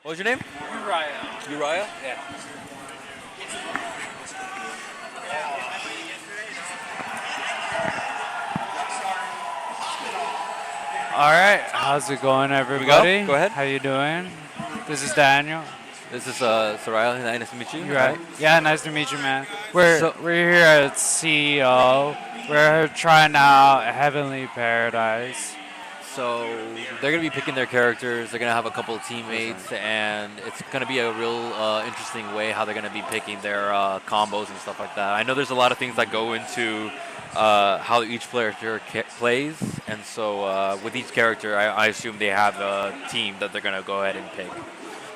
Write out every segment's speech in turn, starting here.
What was your name? Uriah. Uriah? Yeah. All right, how's it going, Here we go. everybody? Go ahead. How you doing? This is Daniel. This is Soraya. Nice to meet you. You right? Yeah, nice to meet you, man. We're So- we're here at CEO. We're trying out Heavenly Paradise. So they're gonna be picking their characters. They're gonna have a couple of teammates, and it's gonna be a real interesting way how they're gonna be picking their combos and stuff like that. I know there's a lot of things that go into how each player plays, and so with each character, I assume they have a team that they're gonna go ahead and pick.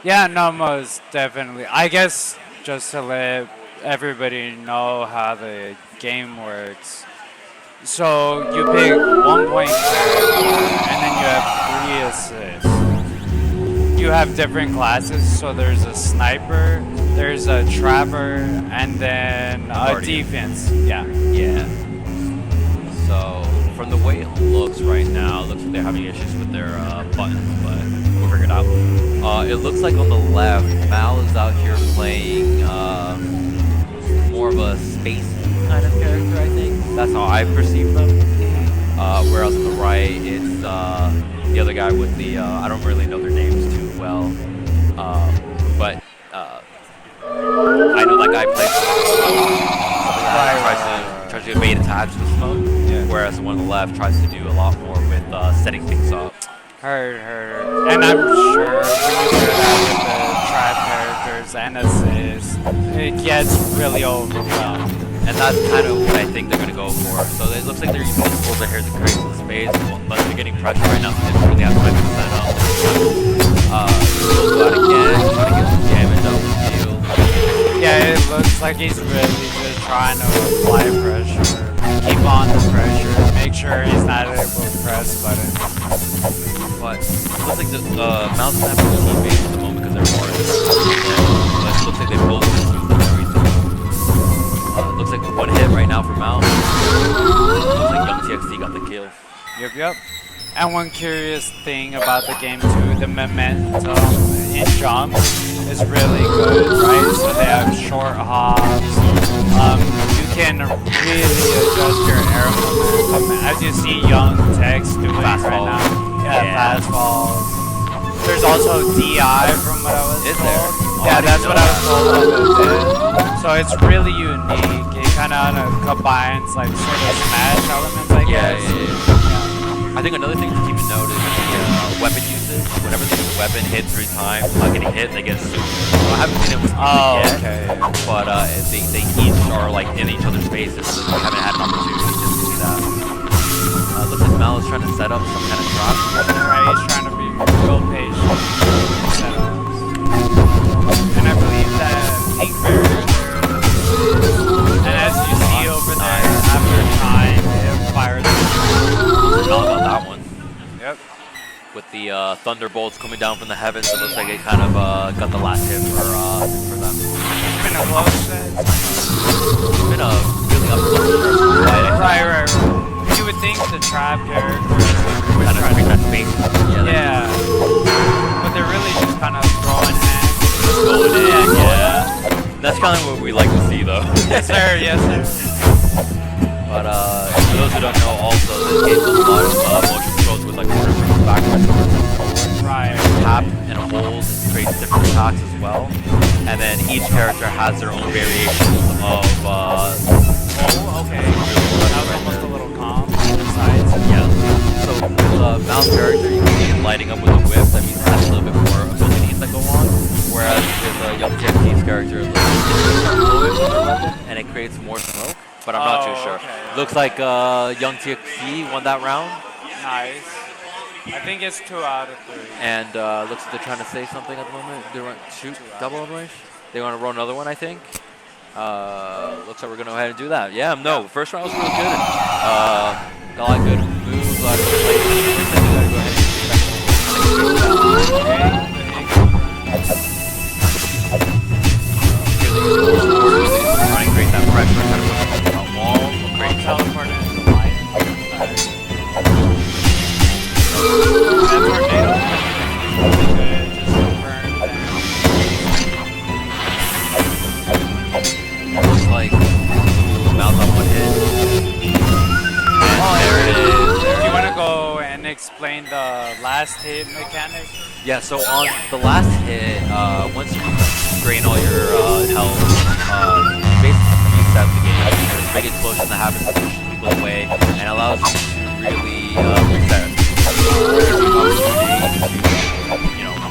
Yeah, no, most definitely. I guess just to let everybody know how the game works. So you pick 1 point character, and then you have 3 assists. You have different classes, so there's a sniper, there's a trapper, and then a Guardian. defense. Yeah. Yeah. So from the way it looks right now, it looks like they're having issues with their buttons, but we'll figure it out. It looks like on the left, Mal is out here playing more of a space kind of character, I think. That's how I perceive them. Whereas on the right, it's the other guy with the, I don't really know their names too well. But I know that guy plays tries to evade attacks with smoke, whereas the one on the left tries to do a lot more with setting things up. Heard. And I'm sure when you pair that with the trap characters and assists, it gets really overwhelmed. And that's kind of what I think they're going to go for. So it looks like they're using the explosive here to create some space, but they're getting pressure right now, so they don't really have time to set up. He'll go out again, trying to get some damage out of the field. Yeah, it looks like he's really just trying to apply pressure, keep on the pressure, make sure he's not able to press buttons. But it looks like the Mouse have their teammates at the moment because they're more but it looks like they both just used up everything. Looks like 1 hit right now for Mouse. Looks like Young TXT got the kill. Yep. And one curious thing about the game too, the momentum in jumps is really good, right? So they have short hops. You can really adjust your air momentum, as you see Young Tex doing Fast right falls. now. Yeah, fast falls. There's also DI from what I was Is told. there? Yeah, that's what I was told about it. So it's really unique. It kind of combines like sort of smash elements, I guess. Yeah. I think another thing to keep in note is the weapon usage. Whenever they use a weapon, hit 3 times, not getting hit, they get super. So I haven't seen it with yet, Okay. but they each are like in each other's faces, so I haven't had an opportunity just to see that. Looks like Mal is trying to set up some kind of drop. Right, he's trying to be real patient. Setups. And I believe that pink barrier there. And as you see over there, after time, it fires. Forgot about that one. Yep. With the thunderbolts coming down from the heavens, it looks like it kind of got the last hit for them. It's been a close set. It's been a really up-close fight. Right. You would think the trap character would Kind of try bring to... that space. Yeah. But they're really just kind of throwing hands. Just going in, yeah. That's kind of what we like to see, though. Yes, sir. But for those who don't know, also this game does a lot of motion controls with like quarter turns backwards, forwards. Right. Tap and hold creates different attacks as well, and then each character has their own variations of. Oh, okay. That was almost a little calm on the sides. Yeah. So with Mal's character, you can see it lighting up with the whip. That means it has a little bit more abilities that go on. Whereas with Young TXT's character, it's fluid with their weapon, and it creates more smoke. But I'm not too sure. Okay. Looks like Young TXT won that round. Nice. I think it's 2 out of 3. And looks like they're trying to say something at the moment. They want to shoot double elimination. They want to roll another one, I think. Looks like we're going to go ahead and do that. Yeah, no, first round was really good. Got a lot of good moves, a lot of good plays. Go ahead trying to create that pressure, kind of push the wall, great Teleport into the light. That tornado. Just confirmed that the last hit mechanic? Yeah, so on the last hit, once you drain all your health, basically resets the game. There's a big explosion that happens to push people away and allows you to really reset.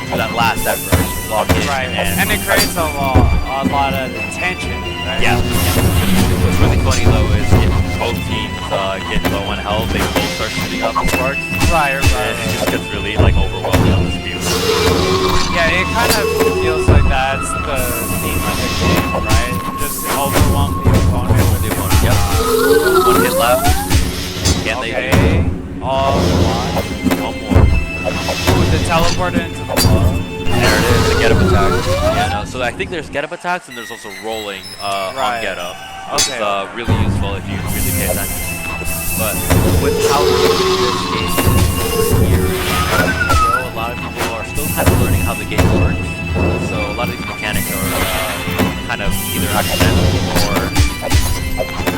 Do that last effort, lock in, Right, and and it creates a lot of tension, right? yeah. What's really funny though is if both teams get low on health, they both start shooting up the sparks, Right, and it just gets really like overwhelming on the field. Yeah, it kind of feels like that's the theme of the game, right? Just overwhelm the opponent. The opponent, yep. One hit left. Can Okay. they? One One more. Ooh, the teleport into the wall. There it is, the get up attack. Yeah, no, so I think there's get up attacks and there's also rolling on get up. Which is really useful if you really pay attention. But with how this game is here, a lot of people are still kind of learning how the game works. So a lot of these mechanics are kind of either accidental or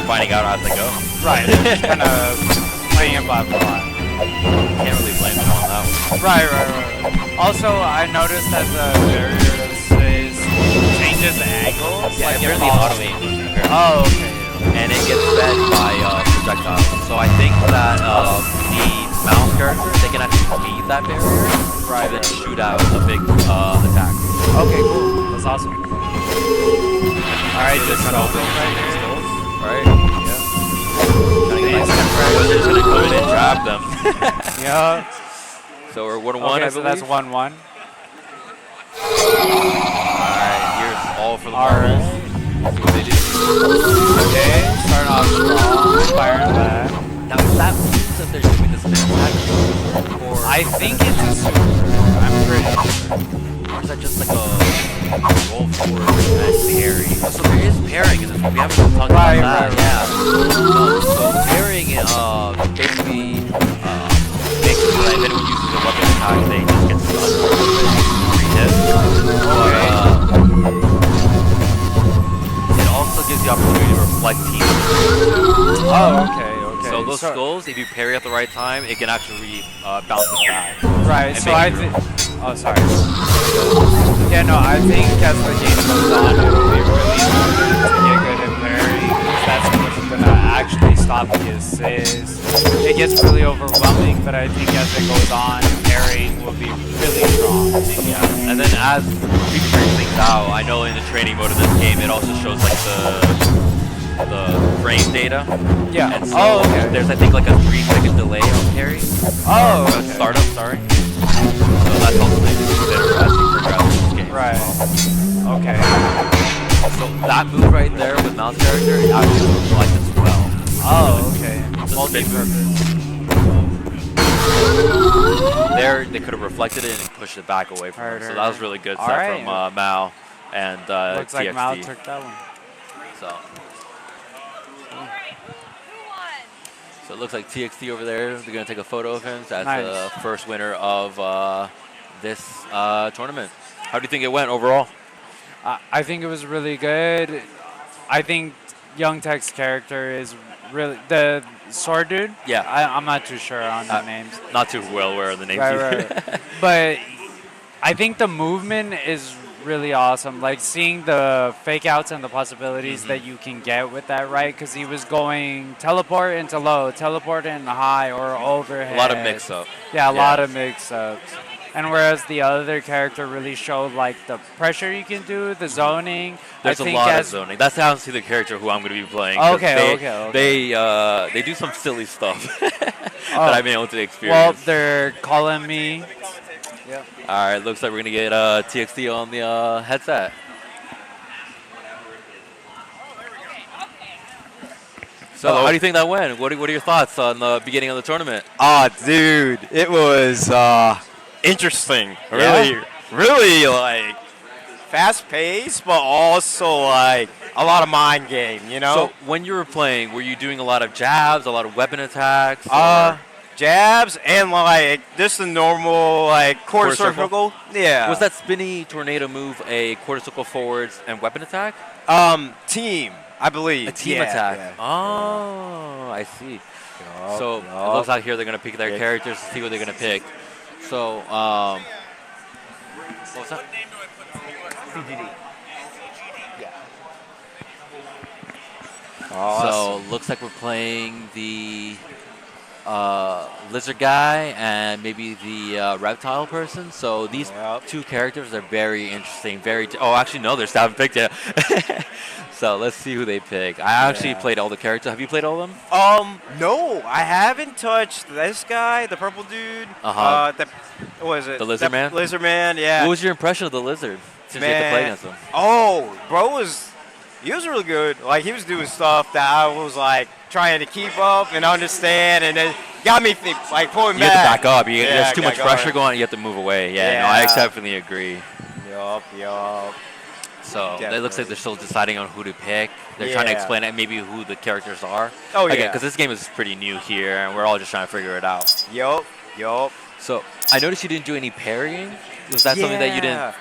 finding out as they go. Right, just kind of playing it by plot. Can't really blame them on that one. Right. Also, I noticed that the barrier changes angles. Yeah, like apparently it auto aim. Oh, okay. And it gets fed by projectiles. So I think that the mouse characters, they can actually beat that barrier and then shoot out a big attack. Okay, cool. That's awesome. Alright, just trying to open open right here. skulls, right? Yeah. Trying to get they're just gonna come in and trap them. Yeah. So we're 1-1, Okay, I so believe. that's 1-1. Alright, here's all for the marbles. See what they do. Okay, starting off strong, firing back. Now is that means that they're doing this attack? Or I think it's a super. I'm pretty sure. Or is that just like a roll forward and parry? Oh, so there is parrying in this one. We haven't talked about that. Yeah. So parrying, basically makes it so that if anyone uses a weapon attack, they just get stunned for free hit. It also gives the opportunity to reflect team. Oh, okay. So those skulls, if you parry at the right time, it can actually bounce it back. Right, so I think... Oh, sorry. Yeah, no, I think as the game goes on, it'll be really important to get good at parry, because that's what's going to actually stop the assist. It gets really overwhelming, but I think as it goes on, parrying will be really strong. Yeah, and then as we figure things out, I know in the training mode of this game, it also shows like the frame data. Yeah. And so there's I think like a 3-second delay on parry. Startup, sorry. So that's also something to consider as you progress in this game. Right. Okay. So that move right there with mouse character actually looks like as well. Oh, okay. Multi-purpose. There, they could have reflected it and pushed it back away from him. So that was really good set from Mao and Looks TXT. like Mao took that one. So it looks like TXT over there. They're going to take a photo of him. That's the first winner of this tournament. How do you think it went overall? I think it was really good. I think Young Tech's character is really... The sword dude? Yeah. I'm not too sure on the names. Not too well aware of the names Right. But I think the movement is really awesome. Like seeing the fake outs and the possibilities that you can get with that, right? Because he was going teleport into low, teleport into high, or overhead. A lot of mix-up. Yeah, a lot of mix-ups. And whereas the other character really showed like the pressure you can do, the zoning. There's a lot of zoning. That's honestly the character who I'm going to be playing. Okay. They do some silly stuff that I've been able to experience. Well, they're calling me. Yep. All right, looks like we're going to get TXT on the headset. So, how do you think that went? What are your thoughts on the beginning of the tournament? Dude, it was interesting. Really like fast-paced, but also like a lot of mind game, you know? So, when you were playing, were you doing a lot of jabs, a lot of weapon attacks? Jabs and like just a normal like quarter circle. Yeah. Was that spinny tornado move a quarter circle forwards and weapon attack? Team, I believe. A team attack. Yeah. Oh, I see. So it looks like here they're gonna pick their characters to see what they're gonna pick. So what was that? So looks like we're playing the lizard guy and maybe the reptile person. So these two characters are very interesting. Oh, actually no, they're still haven't picked yet. So let's see who they pick. I actually played all the characters. Have you played all of them? No, I haven't touched this guy, the purple dude. What was it? The lizard man. Lizard man, yeah. What was your impression of the lizard since you had to play against him? Oh, bro he was really good. Like he was doing stuff that I was like trying to keep up and understand, and it got me like pulling back. You have to back up. There's too much pressure going on. You have to move away. Yeah. No, I definitely agree. Yup. So it looks like they're still deciding on who to pick. They're trying to explain maybe who the characters are. Oh, yeah. Because this game is pretty new here, and we're all just trying to figure it out. Yup. So I noticed you didn't do any parrying. Was that something that you didn't have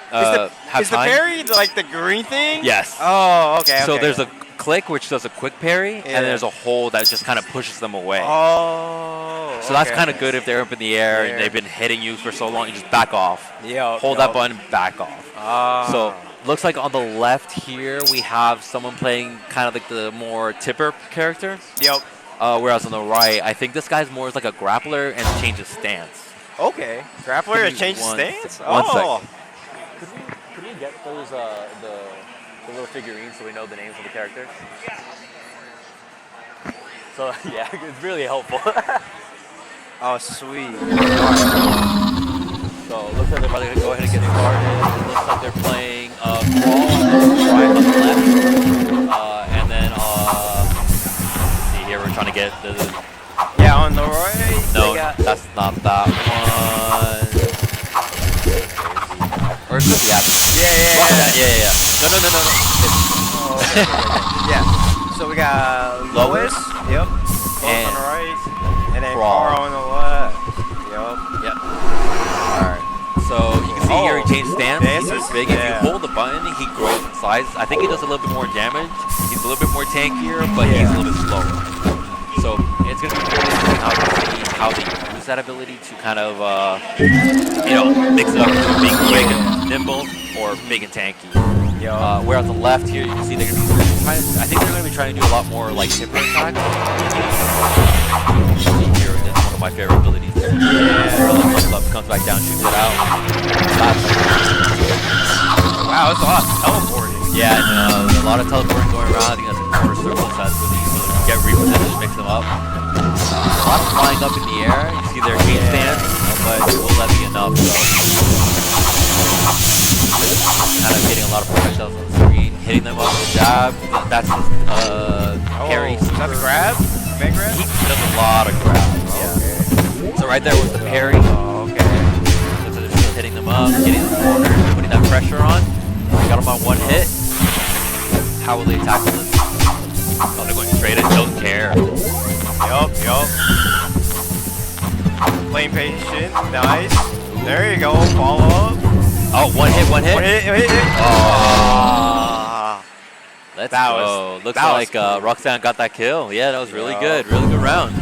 Is the parry like the green thing? Yes. Oh, okay. So there's a click which does a quick parry, and then there's a hold that just kind of pushes them away. Oh. So that's kind of good if they're up in the air and they've been hitting you for so long. You just back off. Hold that button, back off. So looks like on the left here we have someone playing kind of like the more tipper character. Yep. Whereas on the right, I think this guy's more like a grappler and changes stance. Okay. Grappler and changes stance? One second. Could we get those the little figurines so we know the names of the characters? So yeah, it's really helpful. Oh, sweet. So it looks like they're about to go ahead and get started. It looks like they're playing Crawl right on the left. And then let's see here, we're trying to get the on the right. No, that's not that one. Or it could be after. Yeah. No. Yeah. So we got Lois. Yep. Lois on the right. And then Crawl on the left. Yep. Alright. So you can see here he changed stance. He's big. If you hold the button, he grows in size. I think he does a little bit more damage. He's a little bit more tankier, but he's a little bit slower. So it's going to be really interesting how they use that ability to kind of, mix it up between being quick and nimble or big and tanky. Where on the left here, you can see they're going to be I think they're going to be trying to do a lot more like tipper attacks. Here is one of my favorite abilities. Really comes up, comes back down, shoots it out. Wow, that's a lot of teleporting. Yeah, and a lot of teleporting going around. I think that's a first circle that's really get repositioned, mix them up. A lot of flying up in the air. You see their game stance, but will that be enough? Kind of hitting a lot of projectiles on the screen, hitting them up with a jab. That's the parry. Is that the grab? Main grab? He does a lot of grabs. Yeah. So right there was the parry. So they're still hitting them up, getting the corner, putting that pressure on. Got him on one hit. How will they tackle this? Oh, they're going straight in. Don't care. Yup. Playing patient. Nice. There you go. Follow up. Oh, one hit. Hit. Oh. Let's go. Looks like Roxanne got that kill. Yeah, that was really good. Really good round.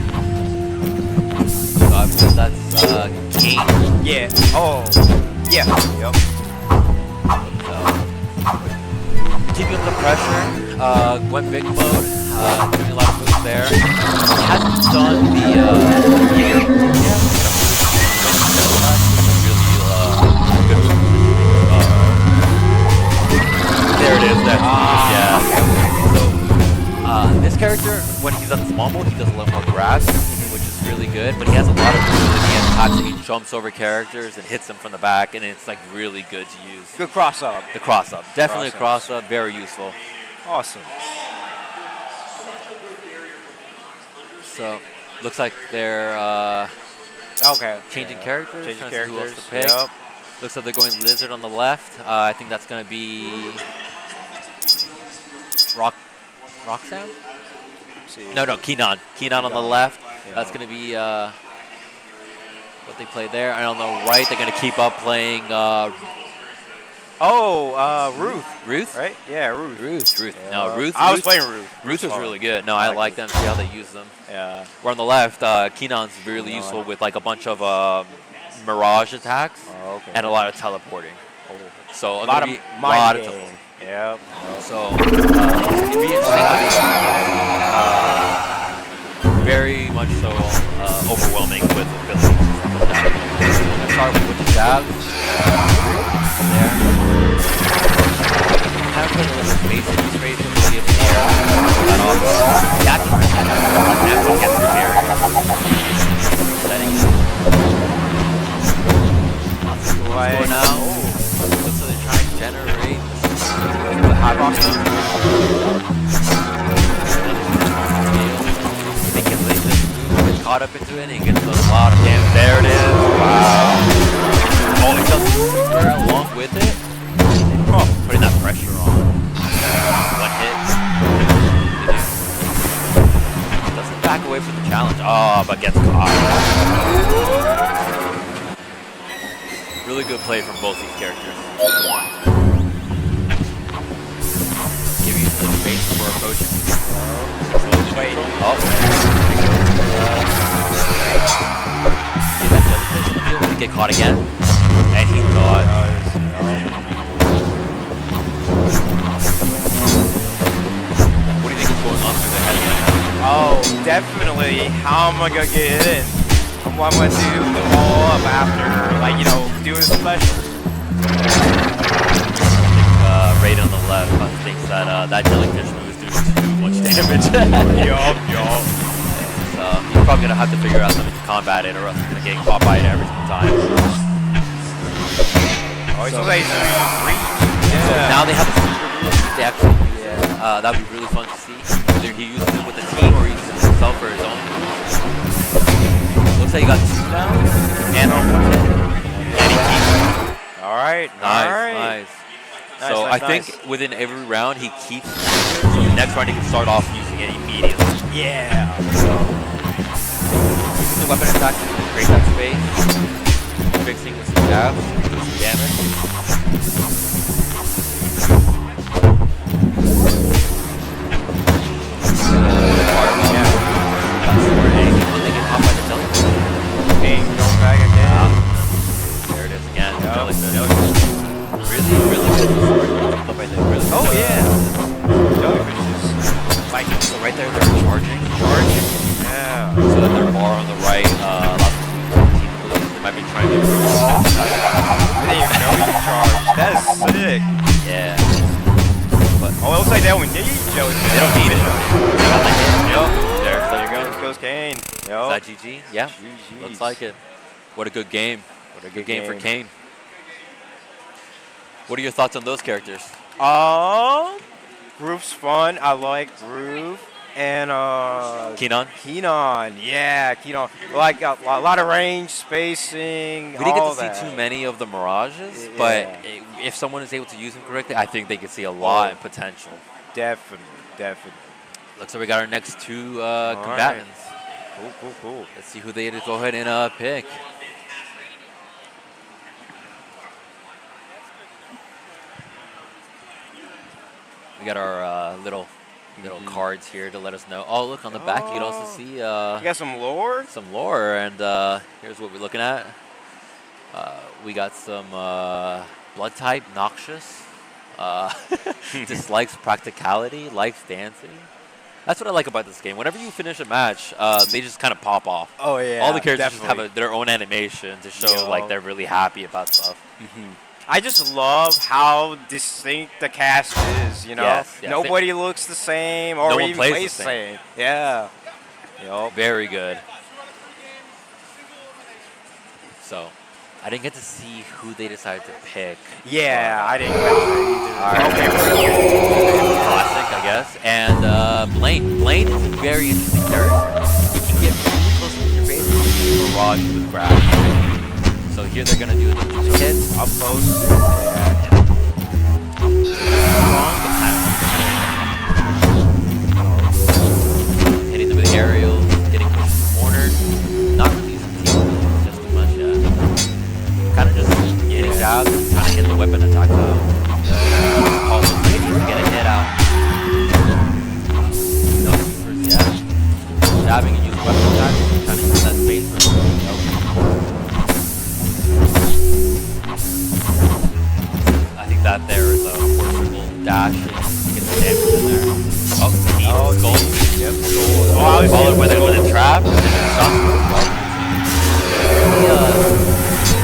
So I believe that's King. Yeah. Oh. Yeah. Yup. Keeping up the pressure, went big mode, doing a lot of moves there. Hasn't done the gear yet. There it is. So this character, when he's on small mode, he does a lot more grabs, which is really good. But he has a lot of ability and attacks. He jumps over characters and hits them from the back, and it's like really good to use. Good cross up. The cross up, definitely a cross up, very useful. Awesome. So looks like they're changing characters. Changing trying characters. To see who else to pick. Yep. Looks like they're going lizard on the left. I think that's going to be Roxanne? No, Keenan. Keenan on the left. Yeah. That's going to be what they play there. And on the right, they're going to keep up playing Oh, Ruth. Ruth? Right? Yeah, Ruth. Ruth. Yeah. No, Ruth. I was Ruth- playing Ruth. Ruth was fun. really good. No, I I like like Ruth. them. See how they use them. Yeah. We're on the left. Keenan's really Keenan. useful with like a bunch of mirage attacks Oh, okay. and a lot of teleporting. So A lot of mind game. Yep. So it'd be interesting to see. Very much so overwhelming with abilities. Let's start with the jab. There. Have a little space in his face to see if he that off. Yeah, that's what gets through barrier. Setting it. Score now. Looks like they're trying to generate the high roster. They can lay this move, get caught up into it, and he gets a lot of damage. There it is. Wow. Oh, it does super along with it. Oh, putting that pressure on. One hit. Doesn't back away from the challenge. Oh, but gets caught. Really good play from both these characters. Give you some space before approaching. Wait. Oh. Get caught again. And he thought. What do you think is going on through the head right now? Oh, definitely. How am I gonna get in? I'm gonna do the follow up after, like, doing a special. Right on the left thinks that that jellyfish move is doing too much damage. Yup. So you're probably gonna have to figure out something to combat it, or else you're gonna get caught by it every single time. Oh, it's like Now they have a super move. They actually, that'd be really fun to see. Whether he uses it with the team or he uses it himself for his own. Looks like he got 2 now, and on 1 hit. And he keeps it. Alright, Nice. So I think within every round he keeps it. So the next round he can start off using it immediately. Yeah. Using the weapon attack to create that space. Fixing with some jabs, do some damage. There it is again. Really good. Oh, yeah. Jellyfishes. Like, so right there they're charging. Yeah. So that their bar on the right, they might be trying to I didn't even know you could charge. That is sick. yeah. But Oh, it looks like they don't need jellyfish. they don't need it. They got the hit. Yep. There you There go. Goes Kane. Is Yo. that GG? Yeah. GG's. Looks like it. What a good game. What a Good game for Kane. What are your thoughts on those characters? Groov's fun. I like Groove. And, Keenan? Keenan. Yeah, Keenan. Like, a lot of range, spacing, We didn't get all to see that. too many of the Mirages, Yeah. but if someone is able to use them correctly, I think they could see a lot of potential. Definitely. Looks like we got our next 2 right. combatants. Cool. Let's see who they go ahead and pick. We got our little cards here to let us know. Oh, look on the back, you can also see You got some lore? some lore, and here's what we're looking at. We got some blood type, noxious, dislikes practicality, likes dancing. That's what I like about this game. Whenever you finish a match, they just kind of pop off. Oh, yeah. All the characters definitely. just have their own animation to show Yo. like they're really happy about stuff. I just love how distinct the cast is, Yes. Nobody looks the same or No one even plays plays the the same. Yeah. Yup. Very good. So, I didn't get to see who they decided to pick. Yeah, I didn't catch that All right. either. Classic, I guess. And Blaine. Blaine is a very interesting character. He can get really close to your face and use barrage with grab. So here they're gonna do the juice hits Up close. along the panel. Hitting them with aerials, getting pushed to the corner. Not really using team just too much, yeah. Kind of just getting jabs and trying to get the weapon attack out. Oh, looks like he's gonna get a hit out. No supers yet. Jabbing and using weapon attacks. Trying to use that space for I think that there is a forcible dash and get the damage in there. Oh, skull. Yep. Followed with a trap. And then stop.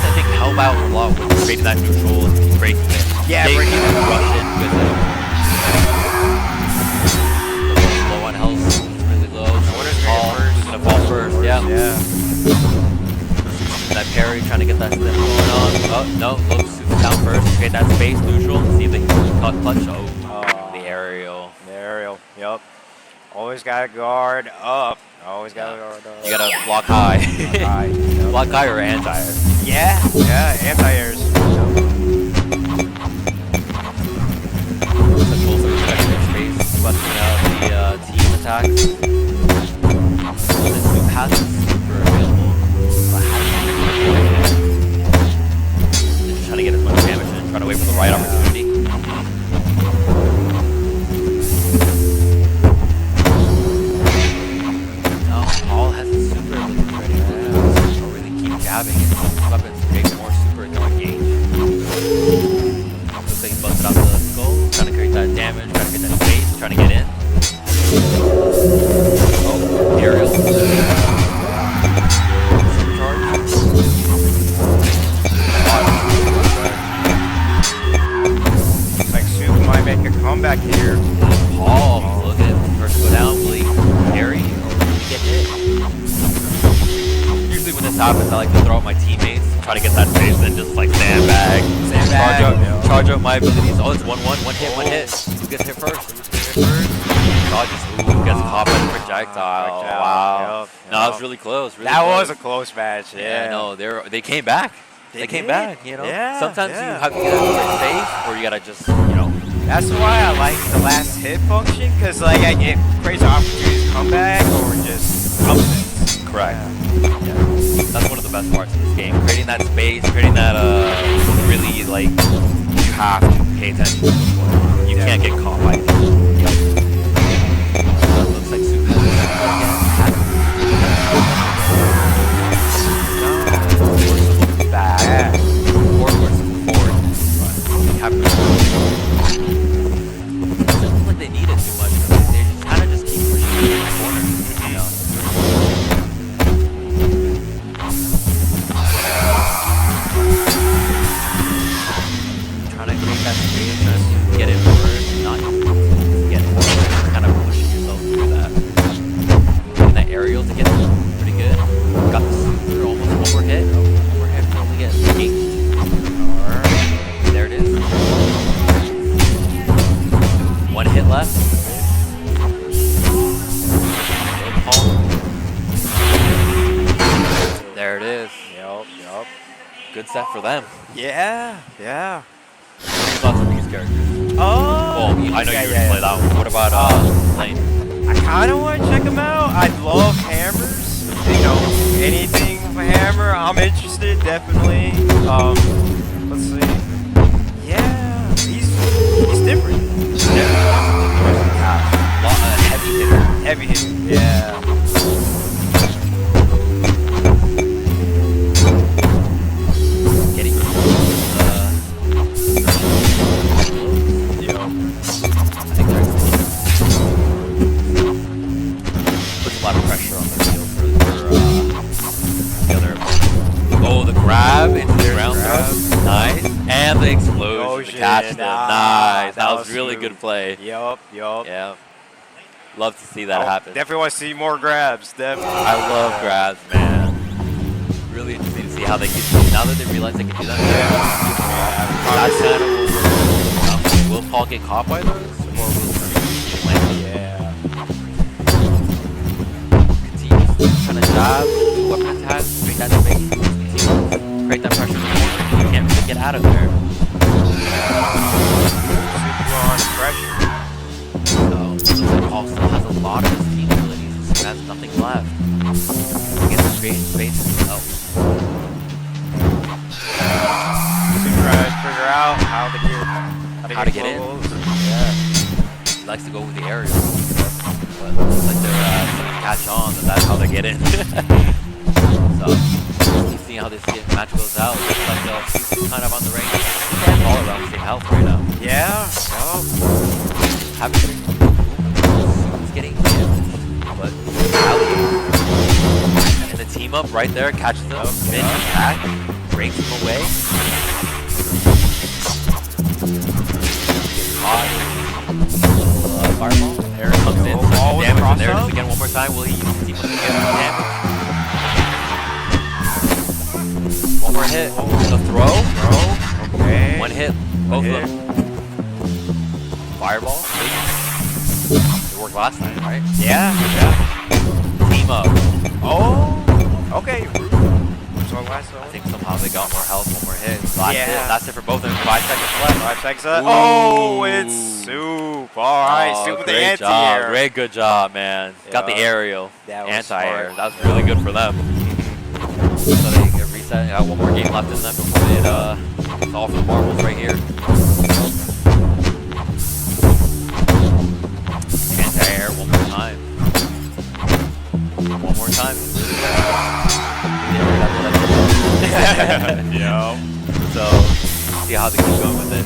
I think help out a lot with creating that neutral and breaking it. Yeah, they breaking it. rush in with it. Low on health, really low. Who's gonna fall first? Yeah. That parry, trying to get that step going on. Oh no, looks down first. Create that space neutral. See if they can cut clutch. Oh, the aerial. The aerial. Yup. Always gotta guard up. Always gotta guard up. You gotta block high. Block high or anti-air. Yeah, anti-airs. Control for respective space, busting out the team attacks. This new pass is super available. Just trying to get as much damage in, trying to wait for the right opportunity. No, Paul has a super ability ready. Don't really keep jabbing his weapons to create more super throwing gauge. Looks like he busted out the skull, trying to create that damage, trying to get that space, trying to get in. Oh, aerial. Looks like Soup might make a comeback here. Paul, look at him. First go down, will he parry or will he get hit? Usually when this happens, I like to throw out my teammates, try to get that space, and just like sandbag. Charge out my abilities. Oh, it's 1-1, one hit. Who gets hit first? Dodges. Ooh, gets caught by the projectile. Wow. No, that was really close. Really That close. was a close match. Yeah, no, they came back. They came back, you know. Yeah, Sometimes yeah. you have to get out of safe, or you gotta just, you know. That's why I like the last hit function, because like it creates opportunities to come back or just upsets. Correct. Yeah. That's one of the best parts of this game. Creating that space, creating that really like you have to pay attention to what's going on. You can't get caught by it. Looks like Soup has back. Or forward. Doesn't look like they need it too much. They kind of just keep pushing it in the corner. You know. Trying to create that space, trying to get it forward, not get it forward. Kind of pushing yourself through that. Getting that aerial to get it pretty good. Got the super, almost one more hit. One more hit, probably get engaged. There it is. One hit left. There it is. Yup. Good set for them. Yeah. Thoughts on these characters? Oh. Well, I know you already played that one. What about Lane? I kind of want to check them out. I love hammers. You know, anything with a hammer, I'm interested, definitely. Let's see. Yeah, he's different. Heavy hitter. Yeah. Getting I think they're puts a lot of pressure on the field for the other opponent. Oh, the grab into the ground throw. Nice. And the explosion. The catch. Nice. That was really good play. Yup. Yeah. Love to see that happen. Definitely want to see more grabs. Definitely. I love grabs, man. Really interesting to see how they can. Now that they realize they can do that. That's kind of will Paul get caught by those, or will he land? Yeah. Continue trying to jab, do weapon attacks, create that space, continue, create that pressure. You can't really get out of there. Super on pressure. So Paul still has a lot of his team abilities. He has nothing left. He gets to create space himself. Super trying to figure out how to how to get in. globals. Yeah. He likes to go with the aerial. But looks like they're starting to catch on that that's how they get in. So, you see how this match goes out. Looks like Sue's kind of on the range. They're all around the same health right now. Yeah. Happy Sue's getting damaged. But Ali and the team up right there catches him. Mid back. Breaks him away. Hot. Fireball. Aaron comes in. Damage. And there it is again one more time. Will he use his team up to get damage? One more hit. The throw. Okay. One hit. Both of them. Fireball. It worked last time, right? Yeah. Team up. Oh. Okay. I think somehow they got more health, one more hit. Last Yeah. hit. That's it for both of them. 5 seconds left. 5 seconds left. Ooh. Oh, it's Soup. All right, Soup with the great anti-air. job. Great, good job, man. Got the Yeah. aerial. That was Anti-air. smart. That was really good for them. So they get reset. Got one more game left in them before it's all for the marbles right here. Anti-air one more time. One more time. Yeah. So, see how they keep going with it.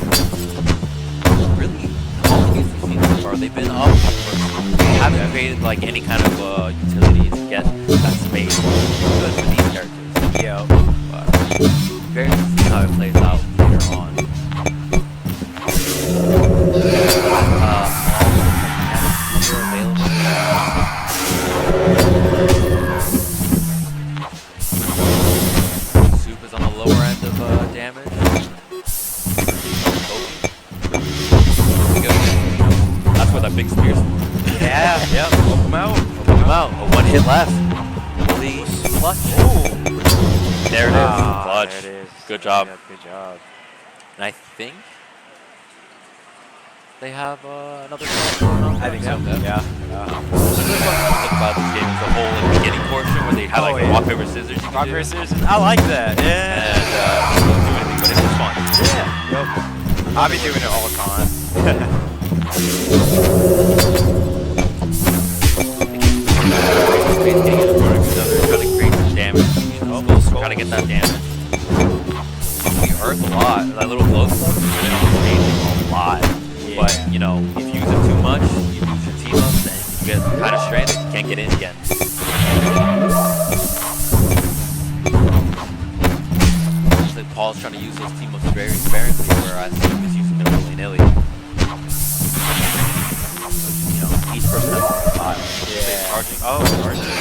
Really, all the games we've seen so far, they've been up first. They haven't created like any kind of utility to get that space. Good for these characters. Yeah. But very interesting to see how it plays out later on. Soup is on the lower end of damage. That's where that big spear's for. Yeah. Open him out. Open him out. One hit left. Please clutch. There it is. Clutch. There it is. Good job. Yeah, good job. And I think they have another match going on. I think so. Yeah. What's really fun to about this game is the whole beginning portion where they have like a rock, paper, scissors. Rock, paper, scissors. I like that. Yeah. And don't do anything, but it's just fun. Yeah. Yep. I'll be doing it all the time. Trying to create some damage. Trying to get that damage. We earth a lot. That little glow stuff has been on the stage a lot. Yeah. But, you know, if you use it too much, you lose your team up, and you get kind of stranded. You can't get in again. Looks like Paul's trying to use those team ups very sparingly, whereas Soup is using them willy-nilly. You know, each person has their style. Yeah. Charging. Oh, charging.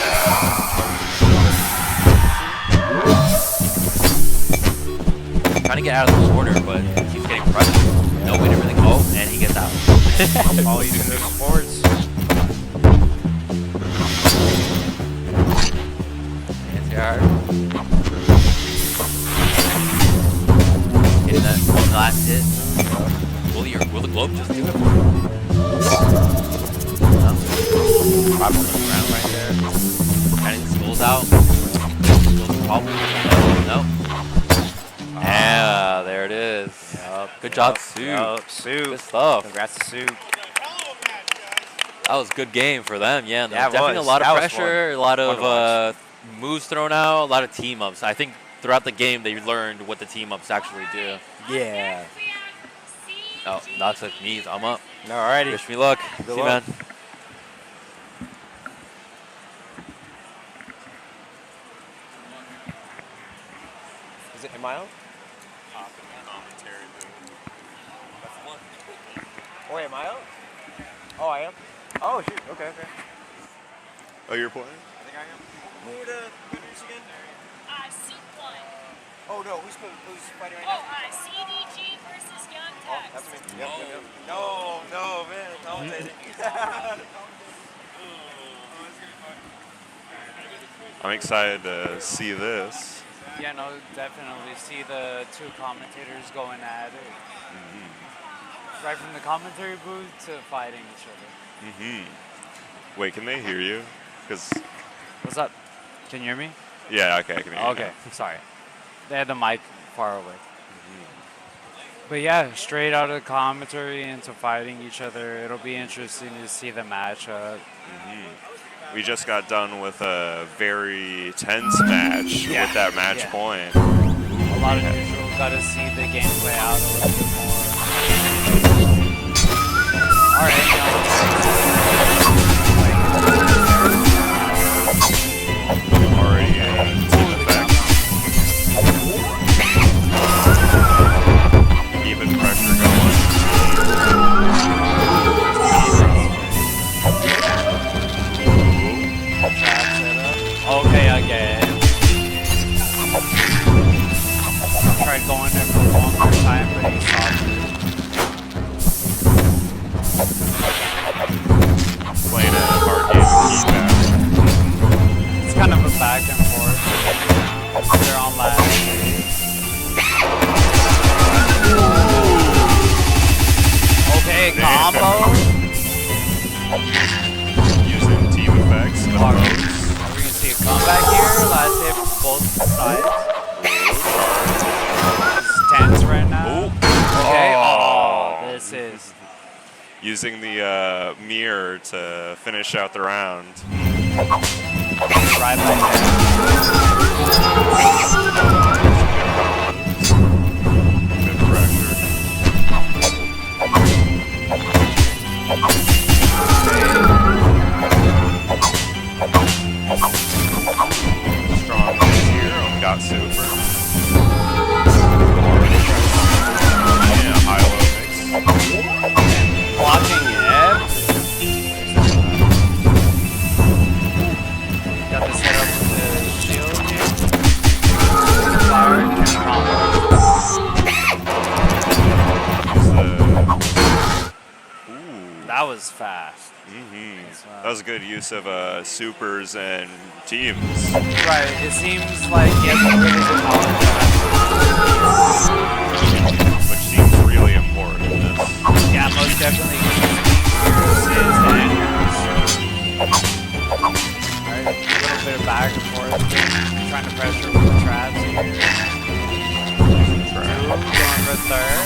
Trying to get out of the corner, but he keeps getting pressure. No way to really go, and he gets out. All using those supports. Anti-air. Getting that one last hit. Will the globe just do it for him? No. Five on the ground right there. Kind of skulls out. Skulls probably. No. Yeah, there it is. Good job, Soup. Soup. Good stuff. Congrats to Soup. That was a good game for them. Yeah, Yeah, it definitely was. a lot of That was pressure, a lot of moves thrown out, a lot of team ups. I think throughout the game they learned what the team ups actually do. Yeah. Oh, that's with me. I'm up. Alrighty. Wish me luck. Good See you, luck. man. Is it, am I out? Oh, wait, am I out? Oh, I am? Oh, shoot. Okay. Oh, you're playing? I think I am. Who are the winners again? C1. Oh, no. Who's fighting right Oh, now? CDG versus Young Oh, Tex. that's me. Yep. No, man. I'm excited to see this. Yeah, no, definitely see the two commentators going at it. Right from the commentary booth to fighting each other. Wait, can they hear you? Because, What's up? Can you hear me? yeah, okay, I can hear you. Okay, sorry. They had the mic far away. But yeah, straight out of the commentary into fighting each other. It'll be interesting to see the matchup. We just got done with a very tense match with that match Yeah. point. A lot of neutral. Got to see the gameplay out a little bit more. All right, Already in team effect. Keeping pressure going. Okay, I get it. I tried going there for a longer time, but he stopped it. Playing a hard game of feedback. It's kind of a back and forth. They're on last. Okay, combo. Using team effects with Are we those. gonna see a comeback here? Last hit from both sides. It's tense right now. Okay. Oh, this is. Using the mirror to finish out the round. Right back there. Good pressure. Strong hits here. Got super. Yeah, high-low mix. Blocking it. Got this set up with the shield here. Fire and combo. That was fast. That was a good use of supers and teams. Right, it seems like he has a really good knowledge of Which seems really important in this. it. Yeah, most definitely. Alright, a little bit of back and forth. Trying to pressure with the traps here. Going for third.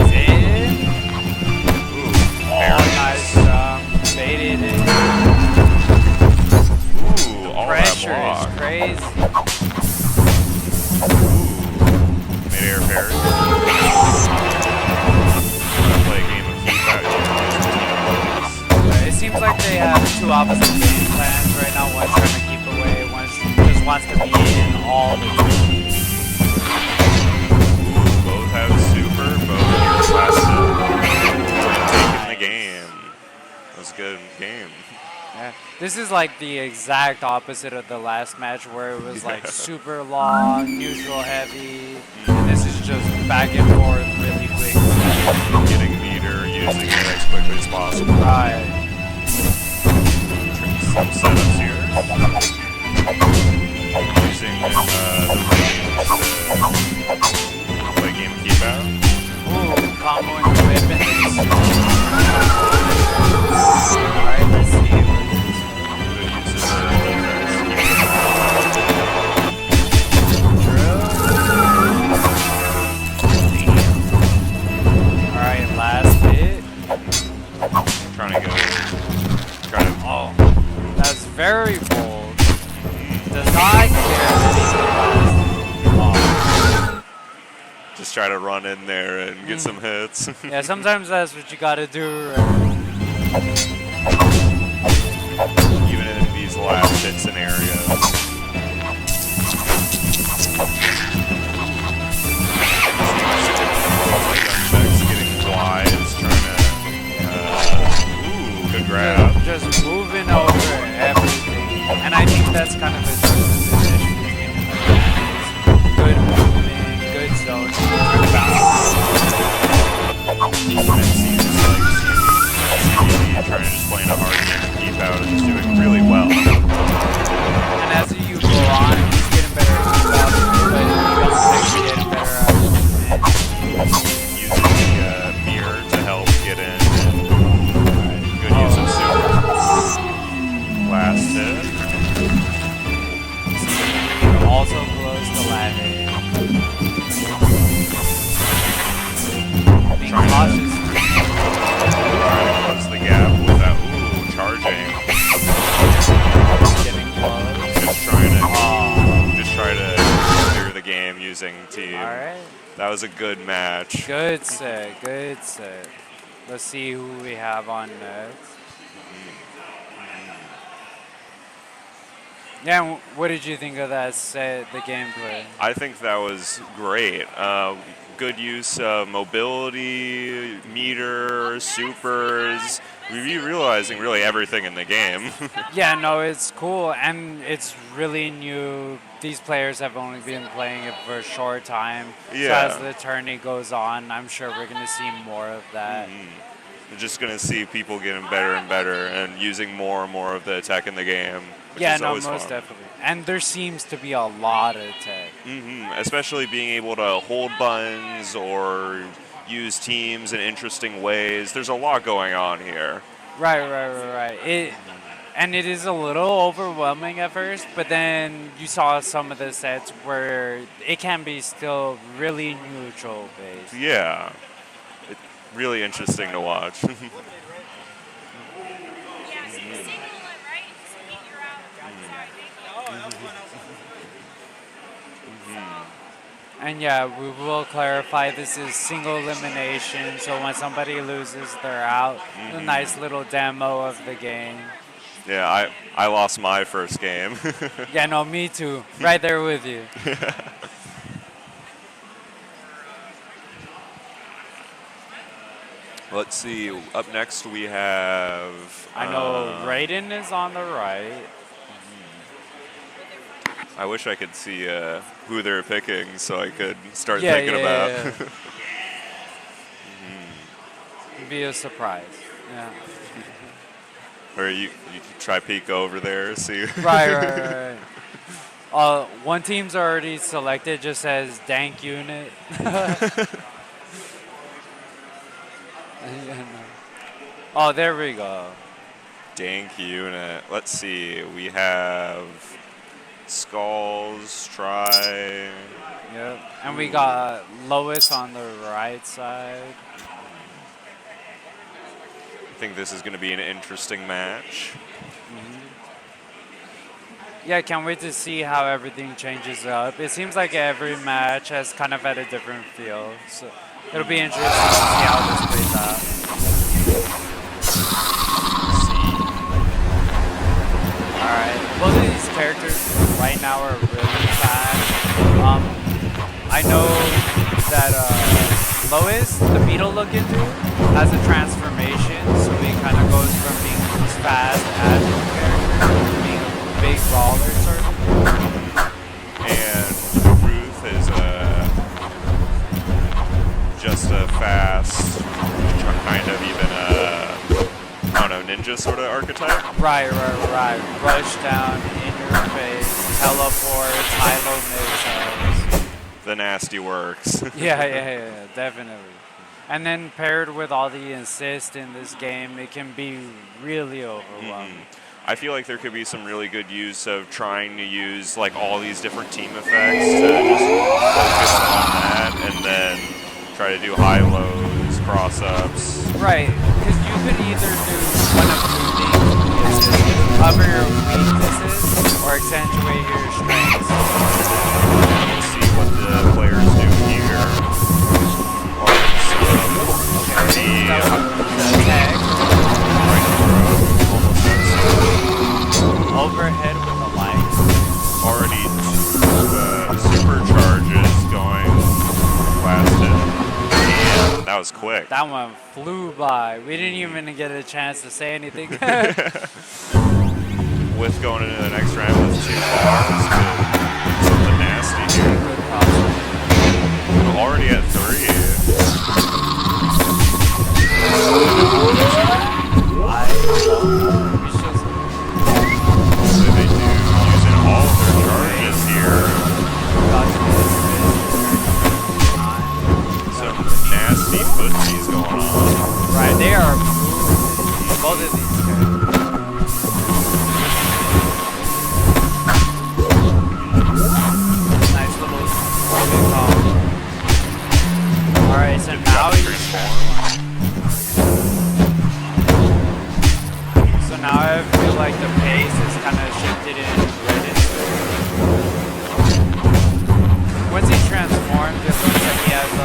Okay. In. Oh, nice baited it. Ooh, all Pressure that is block. crazy. Mid-air parry. Gonna play a game of keep out here. It seems like they have two opposite game plans right now. One's trying to keep away, one just wants to be in all the time. Both have super, both here last taking the game. That was a good game. Yeah. This is like the exact opposite of the last match where it was like super long, neutral heavy, and this is just back and forth really quick. Getting meter, using it as quickly as possible. Right. Some setups here. Using the range to play game keep out. Ooh, combo and whip and then alright, let's see. Good uses of Alright, last hit. trying to go. Oh, that's very bold. Does not care that he's the last. Just try to run in there and get some hits. Oh. Yeah, sometimes that's what you gotta do. Right? Even in these last hit scenarios. Gunchecks getting wise, trying to. Ooh, good grab. Just moving over everything. And I think that's kind of the position. Good movement, good zone, good balance. And it seems like CZ trying to just play in a hard game to keep out and is doing really well. And as you go on, he's getting better at keep out, but he's getting better at movement. Using the mirror to help get in. Good use of super. Last hit. also close to landing. Being Trying cautious. Trying to close the gap with that. Ooh, charging. Getting close. Just try to clear the game using team. Alright. That was a good match. Good set. Good set. Let's see who we have on next. Yeah, and what did you think of that set, the gameplay? I think that was great. Good use of mobility, meter, supers. We realizing really everything in the game. Yeah, no, it's cool, and it's really new. These players have only been playing it for a short time. Yeah. So as the tourney goes on, I'm sure we're going to see more of that. We're just going to see people getting better and better and using more and more of the tech in the game. Which Yeah, is no, always most fun. definitely. And there seems to be a lot of tech. Especially being able to hold buttons or use teams in interesting ways. There's a lot going on here. Right. It is a little overwhelming at first, but then you saw some of the sets where it can be still really neutral based. Yeah. It's really interesting to watch. Yeah, single one, right? So you're out. Sorry, thank you. And yeah, we will clarify this is single elimination, so when somebody loses, they're out. A nice little demo of the game. Yeah, I lost my first game. Yeah, no, me too. Right there with you. Let's see. Up next we have. I know Raiden is on the right. I wish I could see who they're picking so I could start Yeah, thinking about. yeah. It'd be a surprise. Yeah. Or you could try peek over there, see. Right. One team's already selected, just says dank unit. Oh, there we go. Dank unit. Let's see. We have Skulls, Try. Yep. And we got Lois on the right side. I think this is going to be an interesting match. Yeah, can't wait to see how everything changes up. It seems like every match has kind of had a different feel. So it'll be interesting to see how this plays out. Alright, both of these characters right now are really fast. I know that Lois, the beetle looking dude, has a transformation, so he kind of goes from being this fast, agile character to being a big brawler sort of. And Ruth is just a fast, kind of even I don't know, ninja sort of archetype. Right. Rush down, in your face, teleport, high-low missiles. The nasty works. Yeah, definitely. And then paired with all the assist in this game, it can be really overwhelming. I feel like there could be some really good use of trying to use like all these different team effects to just focus on that and then try to do high-lows, cross-ups. Right, because you could either do one of two things. Cover your weaknesses or accentuate your strengths. Let's see what the players do here. Okay, that was the attack. Overhead with the light. Already supercharges going last hit. And that was quick. That one flew by. We didn't even get a chance to say anything. With going into the next round with 2 bars to something nasty here. We're already at 3. So they do using all of their charges here. Some nasty footsies going on. Right, they are both of these guys.